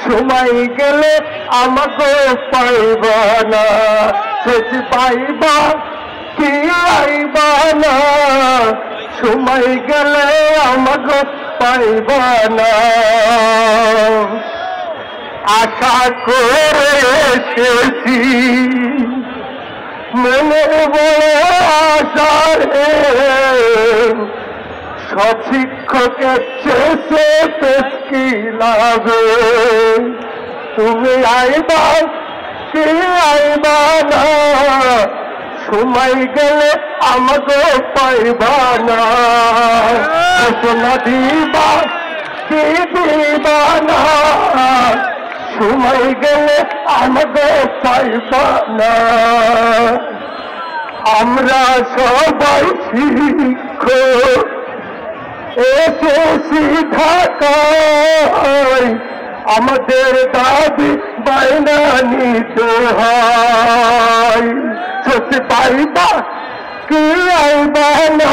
সময় গেলে আমাকে পাইবা না, শেষ পাইবা কি আইবা না, সময় গেলে আমাকে পাইবা না। আশা করে এসেছি মনের বড় আশা রে, সব শিক্ষকের চেষে কি লাগে, তুমি আইবা কি আইবা না, সময় গেলে আমাকে পাইবা না, ঘোষণা দিবা কি দিবা না, সময় গেলে আমাকে পাইবা না। আমরা সবাই শিক্ষক এসেছি ঢাকায়, আমাদের দাবি বায়না নিতে হয়, সত্যি পাইবা কি আইবা না,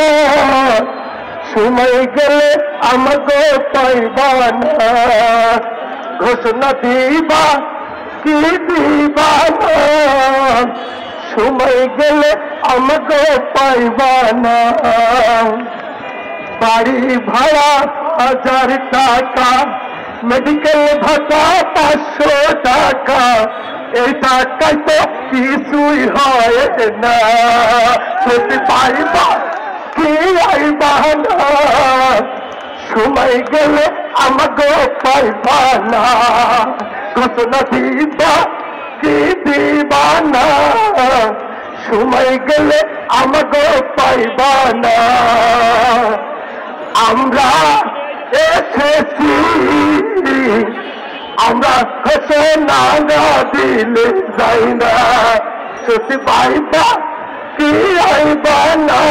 সময় গেলে আমাকে পাইবা না, ঘোষণা দিবা কি দিবা না, সময় গেলে আমাকে পাইবা না। বাড়ি ভাড়া 1000 টাকা, মেডিকেল ভাতা 500 টাকা, এই টাকায় তো কিছুই হয় না, সত্যি পাইবা কি আইবা না, সময় গেলে আমাকে পাইবা না, ঘোষণা দিবা কি দিবা না, সময় গেলে আমাকে পাইবা না। আমরা এসেছি, আমরা ঘোষণা না দিলে যাই না, সত্যি পাইবা কি আইবা না,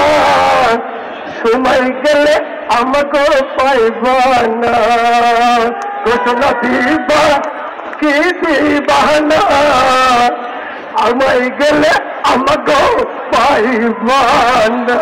সময় গেলে আমাকে পাইবা না, ঘোষণা দিবা কি দিবা না, আমায় গেলে আমাকে পাইবা না।